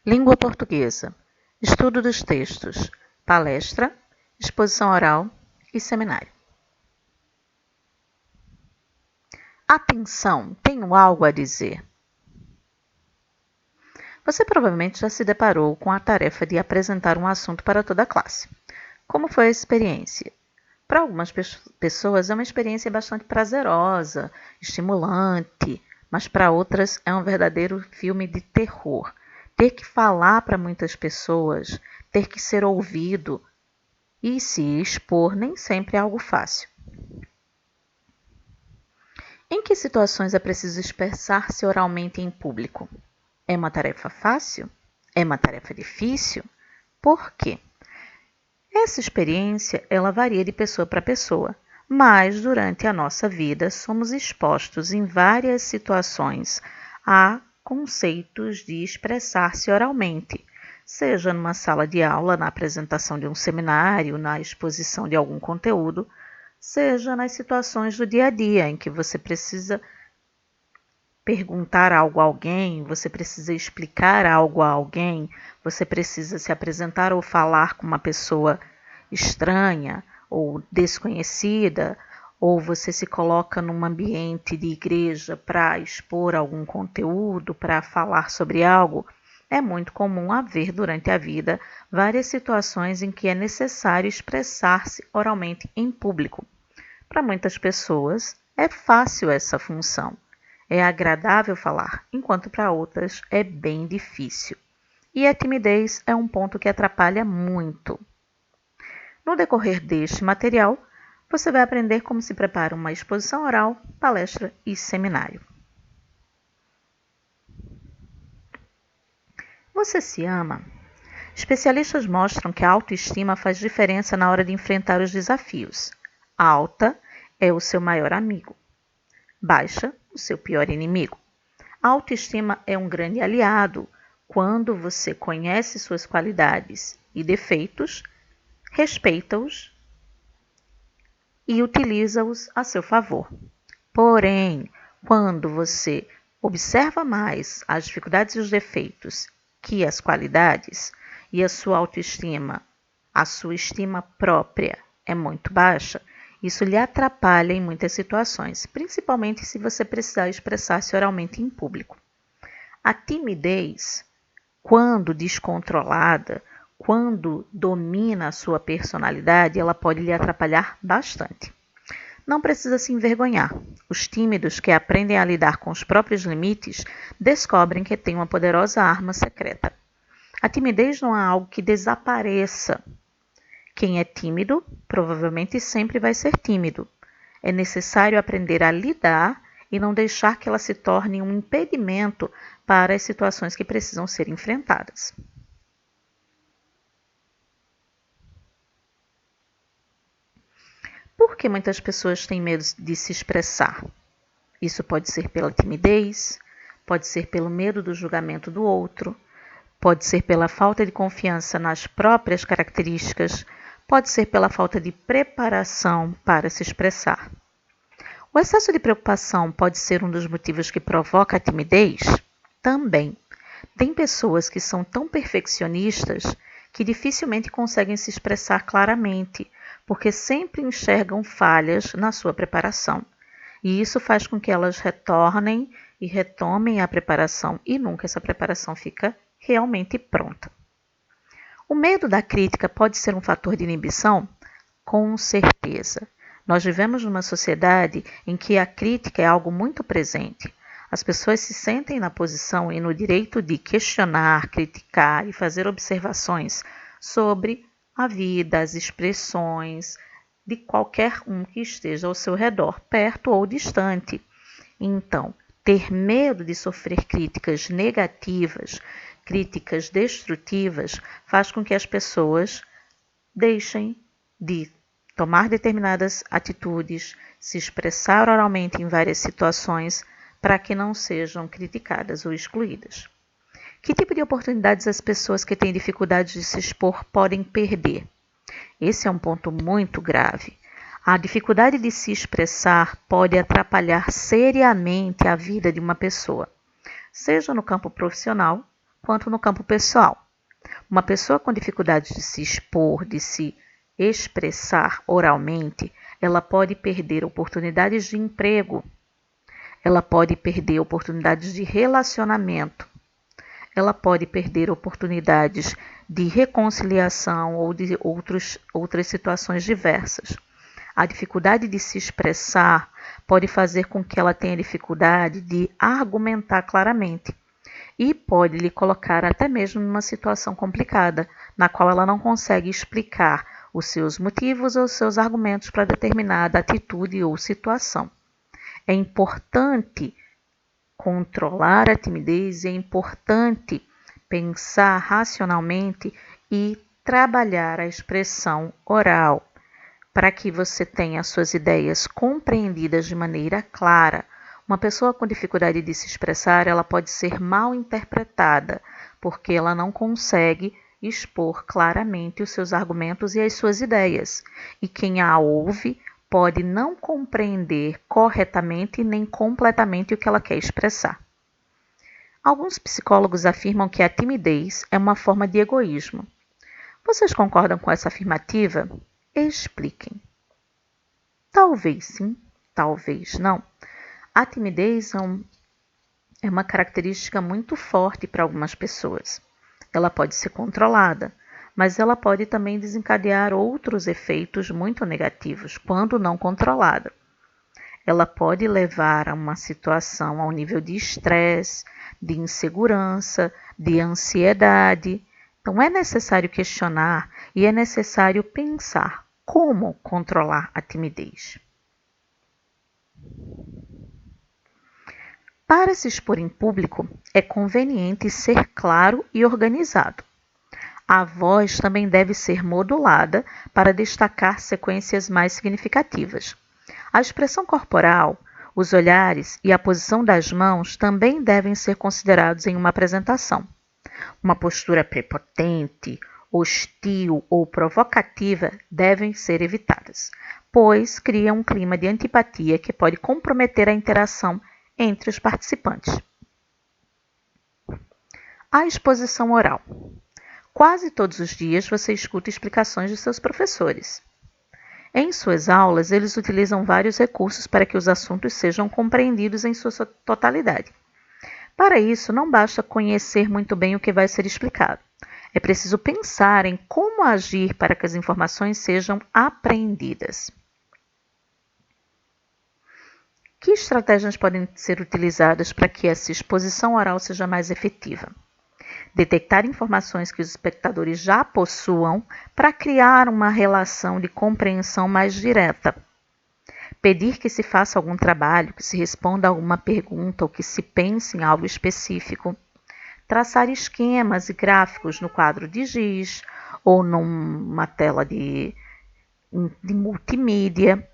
Língua portuguesa. Estudo dos textos. Palestra, exposição oral e seminário. Atenção, tenho algo a dizer. Você provavelmente já se deparou com a tarefa de apresentar um assunto para toda a classe. Como foi a experiência? Para algumas pessoas é uma experiência bastante prazerosa, estimulante, mas para outras é um verdadeiro filme de terror. Ter que falar para muitas pessoas, ter que ser ouvido e se expor nem sempre é algo fácil. Em que situações é preciso expressar-se oralmente em público? É uma tarefa fácil? É uma tarefa difícil? Por quê? Essa experiência ela varia de pessoa para pessoa, mas durante a nossa vida somos expostos em várias situações a conceitos de expressar-se oralmente, seja numa sala de aula, na apresentação de um seminário, na exposição de algum conteúdo, seja nas situações do dia a dia em que você precisa perguntar algo a alguém, você precisa explicar algo a alguém, você precisa se apresentar ou falar com uma pessoa estranha ou desconhecida, ou você se coloca num ambiente de igreja para expor algum conteúdo, para falar sobre algo. É muito comum haver durante a vida várias situações em que é necessário expressar-se oralmente em público. Para muitas pessoas é fácil essa função. É agradável falar, enquanto para outras é bem difícil. E a timidez é um ponto que atrapalha muito. No decorrer deste material, você vai aprender como se prepara uma exposição oral, palestra e seminário. Você se ama? Especialistas mostram que a autoestima faz diferença na hora de enfrentar os desafios. Alta é o seu maior amigo. Baixa, o seu pior inimigo. A autoestima é um grande aliado quando você conhece suas qualidades e defeitos, respeita-os e utiliza-os a seu favor. Porém, quando você observa mais as dificuldades e os defeitos que as qualidades e a sua autoestima, a sua estima própria é muito baixa, isso lhe atrapalha em muitas situações, principalmente se você precisar expressar-se oralmente em público. A timidez, quando descontrolada, quando domina a sua personalidade, ela pode lhe atrapalhar bastante. Não precisa se envergonhar. Os tímidos que aprendem a lidar com os próprios limites descobrem que têm uma poderosa arma secreta. A timidez não é algo que desapareça. Quem é tímido, provavelmente sempre vai ser tímido. É necessário aprender a lidar e não deixar que ela se torne um impedimento para as situações que precisam ser enfrentadas. Por que muitas pessoas têm medo de se expressar? Isso pode ser pela timidez, pode ser pelo medo do julgamento do outro, pode ser pela falta de confiança nas próprias características, pode ser pela falta de preparação para se expressar. O excesso de preocupação pode ser um dos motivos que provoca a timidez? Também. Tem pessoas que são tão perfeccionistas que dificilmente conseguem se expressar claramente, porque sempre enxergam falhas na sua preparação. E isso faz com que elas retornem e retomem a preparação e nunca essa preparação fica realmente pronta. O medo da crítica pode ser um fator de inibição? Com certeza. Nós vivemos numa sociedade em que a crítica é algo muito presente. As pessoas se sentem na posição e no direito de questionar, criticar e fazer observações sobre a vida, as expressões de qualquer um que esteja ao seu redor, perto ou distante. Então, ter medo de sofrer críticas negativas, críticas destrutivas, faz com que as pessoas deixem de tomar determinadas atitudes, se expressar oralmente em várias situações para que não sejam criticadas ou excluídas. Que tipo de oportunidades as pessoas que têm dificuldade de se expor podem perder? Esse é um ponto muito grave. A dificuldade de se expressar pode atrapalhar seriamente a vida de uma pessoa, seja no campo profissional, quanto no campo pessoal. Uma pessoa com dificuldade de se expor, de se expressar oralmente, ela pode perder oportunidades de emprego, ela pode perder oportunidades de relacionamento, ela pode perder oportunidades de reconciliação ou de outras situações diversas. A dificuldade de se expressar pode fazer com que ela tenha dificuldade de argumentar claramente e pode lhe colocar até mesmo numa situação complicada, na qual ela não consegue explicar os seus motivos ou os seus argumentos para determinada atitude ou situação. É importante controlar a timidez, é importante pensar racionalmente e trabalhar a expressão oral para que você tenha suas ideias compreendidas de maneira clara. Uma pessoa com dificuldade de se expressar, ela pode ser mal interpretada, porque ela não consegue expor claramente os seus argumentos e as suas ideias. E quem a ouve pode não compreender corretamente nem completamente o que ela quer expressar. Alguns psicólogos afirmam que a timidez é uma forma de egoísmo. Vocês concordam com essa afirmativa? Expliquem. Talvez sim, talvez não. A timidez é uma característica muito forte para algumas pessoas. Ela pode ser controlada, mas ela pode também desencadear outros efeitos muito negativos quando não controlada. Ela pode levar a uma situação ao nível de estresse, de insegurança, de ansiedade. Então é necessário questionar e é necessário pensar como controlar a timidez. Para se expor em público, é conveniente ser claro e organizado. A voz também deve ser modulada para destacar sequências mais significativas. A expressão corporal, os olhares e a posição das mãos também devem ser considerados em uma apresentação. Uma postura prepotente, hostil ou provocativa devem ser evitadas, pois cria um clima de antipatia que pode comprometer a interação entre os participantes. A exposição oral. Quase todos os dias você escuta explicações de seus professores. Em suas aulas, eles utilizam vários recursos para que os assuntos sejam compreendidos em sua totalidade. Para isso, não basta conhecer muito bem o que vai ser explicado. É preciso pensar em como agir para que as informações sejam apreendidas. Que estratégias podem ser utilizadas para que essa exposição oral seja mais efetiva? Detectar informações que os espectadores já possuam para criar uma relação de compreensão mais direta. Pedir que se faça algum trabalho, que se responda a alguma pergunta ou que se pense em algo específico. Traçar esquemas e gráficos no quadro de giz ou numa tela de multimídia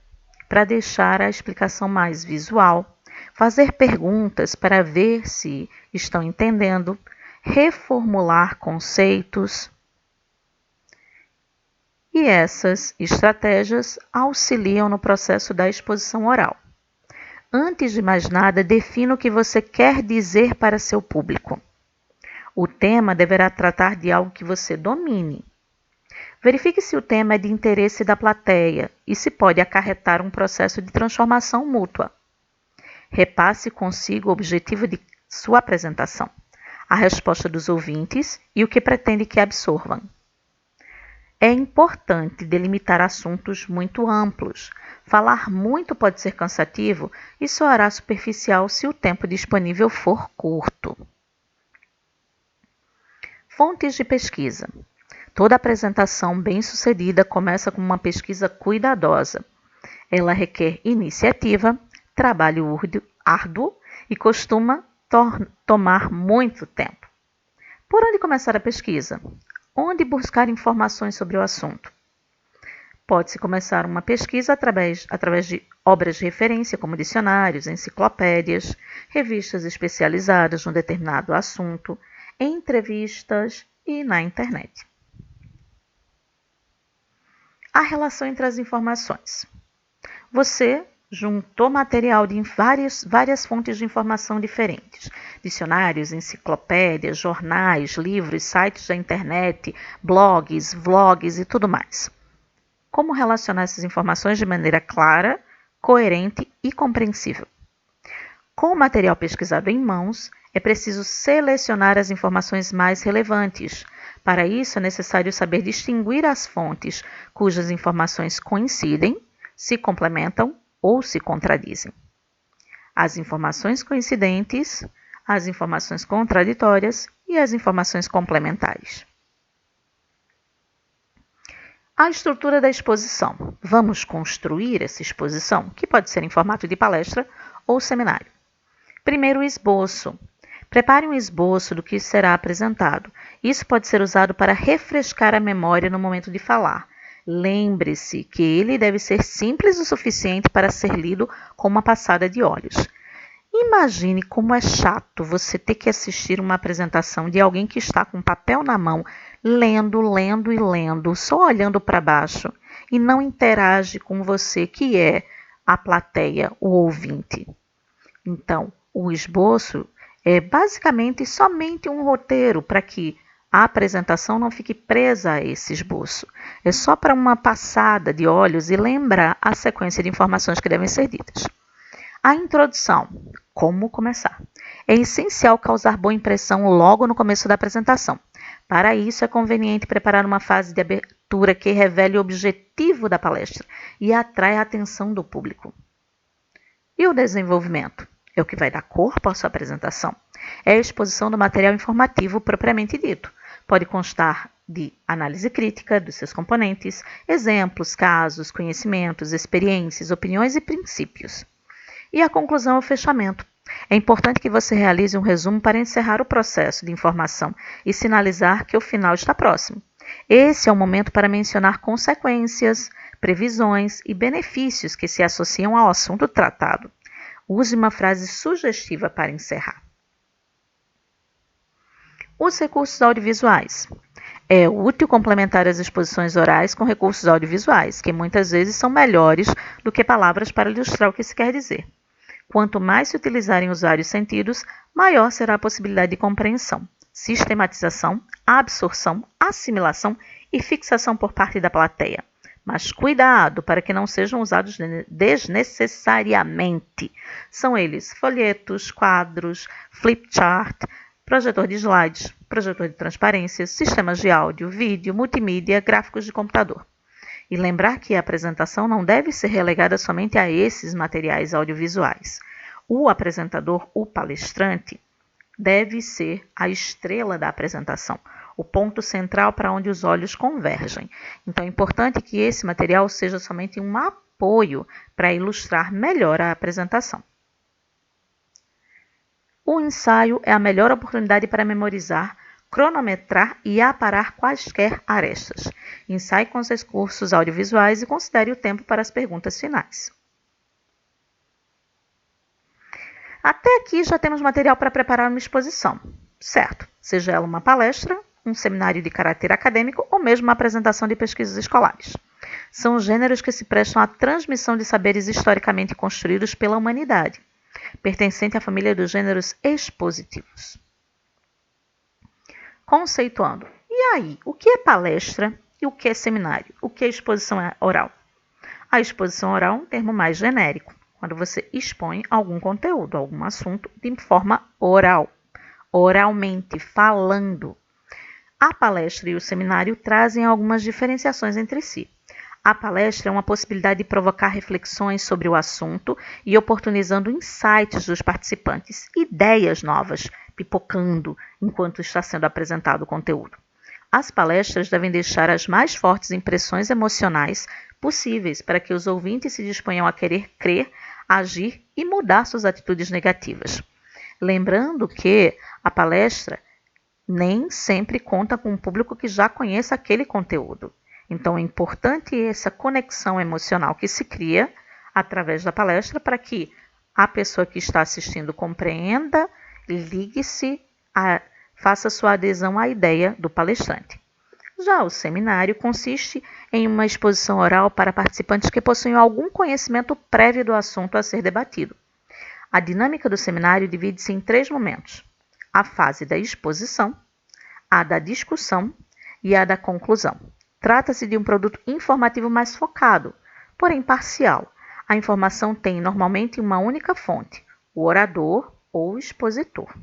para deixar a explicação mais visual. Fazer perguntas para ver se estão entendendo. Reformular conceitos. E essas estratégias auxiliam no processo da exposição oral. Antes de mais nada, defina o que você quer dizer para seu público. O tema deverá tratar de algo que você domine. Verifique se o tema é de interesse da plateia e se pode acarretar um processo de transformação mútua. Repasse consigo o objetivo de sua apresentação, a resposta dos ouvintes e o que pretende que absorvam. É importante delimitar assuntos muito amplos. Falar muito pode ser cansativo e soará superficial se o tempo disponível for curto. Fontes de pesquisa. Toda apresentação bem-sucedida começa com uma pesquisa cuidadosa. Ela requer iniciativa, trabalho árduo e costuma tomar muito tempo. Por onde começar a pesquisa? Onde buscar informações sobre o assunto? Pode-se começar uma pesquisa através de obras de referência, como dicionários, enciclopédias, revistas especializadas num determinado assunto, entrevistas e na internet. A relação entre as informações. Você, juntou material de várias fontes de informação diferentes. Dicionários, enciclopédias, jornais, livros, sites da internet, blogs, vlogs e tudo mais. Como relacionar essas informações de maneira clara, coerente e compreensível? Com o material pesquisado em mãos, é preciso selecionar as informações mais relevantes. Para isso, é necessário saber distinguir as fontes cujas informações coincidem, se complementam ou se contradizem. As informações coincidentes, as informações contraditórias e as informações complementares. A estrutura da exposição. Vamos construir essa exposição, que pode ser em formato de palestra ou seminário. Primeiro, o esboço. Prepare um esboço do que será apresentado. Isso pode ser usado para refrescar a memória no momento de falar. Lembre-se que ele deve ser simples o suficiente para ser lido com uma passada de olhos. Imagine como é chato você ter que assistir uma apresentação de alguém que está com papel na mão, lendo, só olhando para baixo e não interage com você, que é a plateia, o ouvinte. Então, o esboço é basicamente somente um roteiro para que a apresentação não fique presa a esse esboço. É só para uma passada de olhos e lembrar a sequência de informações que devem ser ditas. A introdução. Como começar? É essencial causar boa impressão logo no começo da apresentação. Para isso, é conveniente preparar uma fase de abertura que revele o objetivo da palestra e atrai a atenção do público. E o desenvolvimento? É o que vai dar corpo à sua apresentação. É a exposição do material informativo propriamente dito. Pode constar de análise crítica dos seus componentes, exemplos, casos, conhecimentos, experiências, opiniões e princípios. E a conclusão é o fechamento. É importante que você realize um resumo para encerrar o processo de informação e sinalizar que o final está próximo. Esse é o momento para mencionar consequências, previsões e benefícios que se associam ao assunto tratado. Use uma frase sugestiva para encerrar. Os recursos audiovisuais. É útil complementar as exposições orais com recursos audiovisuais, que muitas vezes são melhores do que palavras para ilustrar o que se quer dizer. Quanto mais se utilizarem os vários sentidos, maior será a possibilidade de compreensão, sistematização, absorção, assimilação e fixação por parte da plateia. Mas cuidado para que não sejam usados desnecessariamente. São eles folhetos, quadros, flip chart, projetor de slides, projetor de transparência, sistemas de áudio, vídeo, multimídia, gráficos de computador. E lembrar que a apresentação não deve ser relegada somente a esses materiais audiovisuais. O apresentador, o palestrante, deve ser a estrela da apresentação, o ponto central para onde os olhos convergem. Então é importante que esse material seja somente um apoio para ilustrar melhor a apresentação. O ensaio é a melhor oportunidade para memorizar, cronometrar e aparar quaisquer arestas. Ensaie com os recursos audiovisuais e considere o tempo para as perguntas finais. Até aqui já temos material para preparar uma exposição, certo? Seja ela uma palestra, um seminário de caráter acadêmico ou mesmo uma apresentação de pesquisas escolares. São gêneros que se prestam à transmissão de saberes historicamente construídos pela humanidade, pertencente à família dos gêneros expositivos. Conceituando. E aí, o que é palestra e o que é seminário? O que é exposição oral? A exposição oral é um termo mais genérico, quando você expõe algum conteúdo, algum assunto de forma oral, oralmente, falando. A palestra e o seminário trazem algumas diferenciações entre si. A palestra é uma possibilidade de provocar reflexões sobre o assunto e oportunizando insights dos participantes, ideias novas, pipocando enquanto está sendo apresentado o conteúdo. As palestras devem deixar as mais fortes impressões emocionais possíveis para que os ouvintes se disponham a querer crer, agir e mudar suas atitudes negativas. Lembrando que a palestra nem sempre conta com um público que já conheça aquele conteúdo. Então, é importante essa conexão emocional que se cria através da palestra para que a pessoa que está assistindo compreenda, ligue-se, faça sua adesão à ideia do palestrante. Já o seminário consiste em uma exposição oral para participantes que possuem algum conhecimento prévio do assunto a ser debatido. A dinâmica do seminário divide-se em 3 momentos: a fase da exposição, a da discussão e a da conclusão. Trata-se de um produto informativo mais focado, porém parcial. A informação tem normalmente uma única fonte, o orador ou o expositor.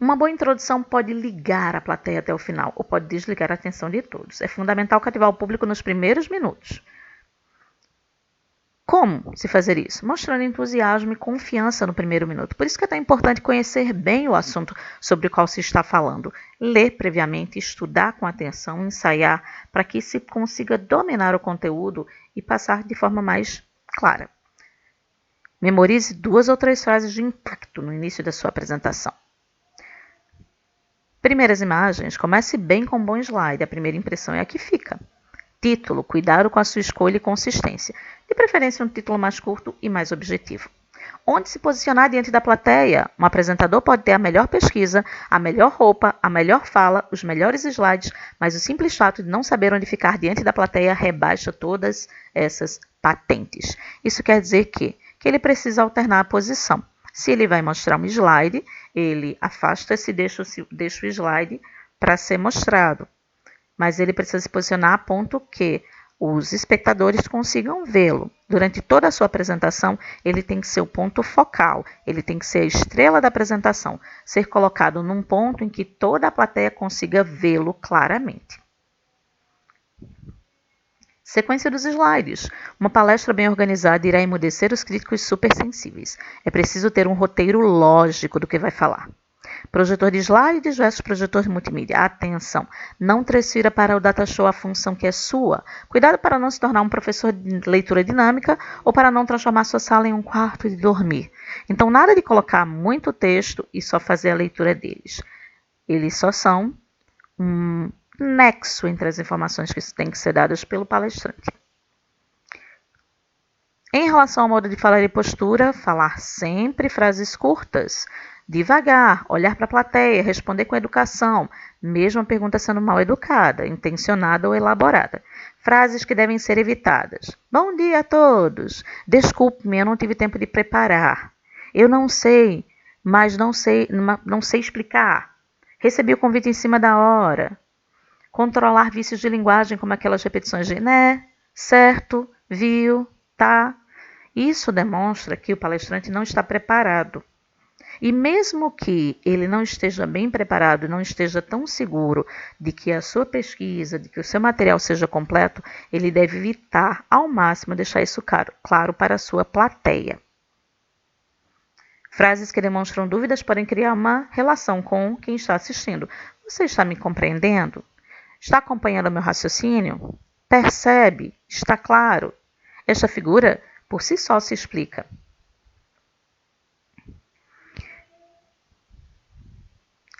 Uma boa introdução pode ligar a plateia até o final ou pode desligar a atenção de todos. É fundamental cativar o público nos primeiros minutos. Como se fazer isso? Mostrando entusiasmo e confiança no primeiro minuto. Por isso que é tão importante conhecer bem o assunto sobre o qual se está falando. Ler previamente, estudar com atenção, ensaiar, para que se consiga dominar o conteúdo e passar de forma mais clara. Memorize 2 ou 3 frases de impacto no início da sua apresentação. Primeiras imagens, comece bem com um bom slide, a primeira impressão é a que fica. Título, cuidado com a sua escolha e consistência. De preferência um título mais curto e mais objetivo. Onde se posicionar diante da plateia? Um apresentador pode ter a melhor pesquisa, a melhor roupa, a melhor fala, os melhores slides, mas o simples fato de não saber onde ficar diante da plateia rebaixa todas essas patentes. Isso quer dizer que ele precisa alternar a posição. Se ele vai mostrar um slide, ele afasta-se e deixa o slide para ser mostrado. Mas ele precisa se posicionar a ponto que os espectadores consigam vê-lo. Durante toda a sua apresentação, ele tem que ser o ponto focal, ele tem que ser a estrela da apresentação, ser colocado num ponto em que toda a plateia consiga vê-lo claramente. Sequência dos slides. Uma palestra bem organizada irá emudecer os críticos supersensíveis. É preciso ter um roteiro lógico do que vai falar. Projetor de slides versus projetor de multimídia. Atenção! Não transfira para o datashow a função que é sua. Cuidado para não se tornar um professor de leitura dinâmica ou para não transformar sua sala em um quarto de dormir. Então, nada de colocar muito texto e só fazer a leitura deles. Eles só são um nexo entre as informações que têm que ser dadas pelo palestrante. Em relação ao modo de falar e postura, falar sempre frases curtas, devagar, olhar para a plateia, responder com educação, mesmo a pergunta sendo mal educada, intencionada ou elaborada. Frases que devem ser evitadas. Bom dia a todos. Desculpe-me, eu não tive tempo de preparar. Eu não sei, mas não sei explicar. Recebi o convite em cima da hora. Controlar vícios de linguagem, como aquelas repetições de né, certo, viu, tá. Isso demonstra que o palestrante não está preparado. E mesmo que ele não esteja bem preparado, não esteja tão seguro de que a sua pesquisa, de que o seu material seja completo, ele deve evitar ao máximo deixar isso claro para a sua plateia. Frases que demonstram dúvidas podem criar uma relação com quem está assistindo. Você está me compreendendo? Está acompanhando o meu raciocínio? Percebe? Está claro? Esta figura, por si só, se explica.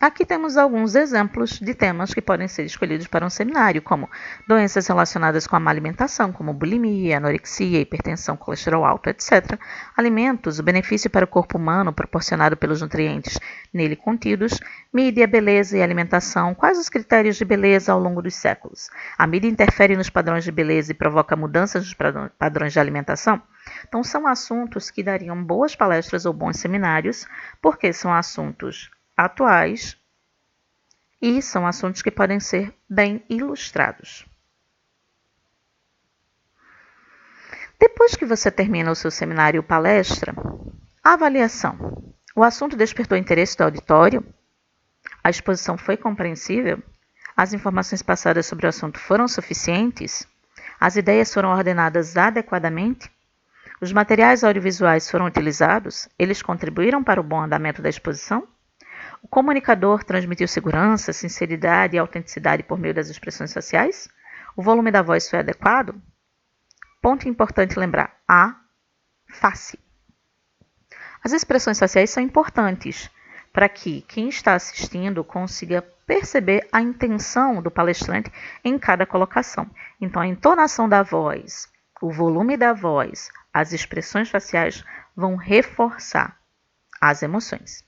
Aqui temos alguns exemplos de temas que podem ser escolhidos para um seminário, como doenças relacionadas com a má alimentação, como bulimia, anorexia, hipertensão, colesterol alto, etc. Alimentos, o benefício para o corpo humano proporcionado pelos nutrientes nele contidos. Mídia, beleza e alimentação, quais os critérios de beleza ao longo dos séculos? A mídia interfere nos padrões de beleza e provoca mudanças nos padrões de alimentação? Então, são assuntos que dariam boas palestras ou bons seminários, porque são assuntos atuais e são assuntos que podem ser bem ilustrados. Depois que você termina o seu seminário ou palestra, a avaliação. O assunto despertou interesse do auditório? A exposição foi compreensível? As informações passadas sobre o assunto foram suficientes? As ideias foram ordenadas adequadamente? Os materiais audiovisuais foram utilizados? Eles contribuíram para o bom andamento da exposição? O comunicador transmitiu segurança, sinceridade e autenticidade por meio das expressões faciais? O volume da voz foi adequado? Ponto importante lembrar: a face. As expressões faciais são importantes para que quem está assistindo consiga perceber a intenção do palestrante em cada colocação. Então, a entonação da voz, o volume da voz, as expressões faciais vão reforçar as emoções.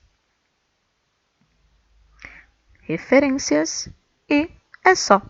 referências e é só.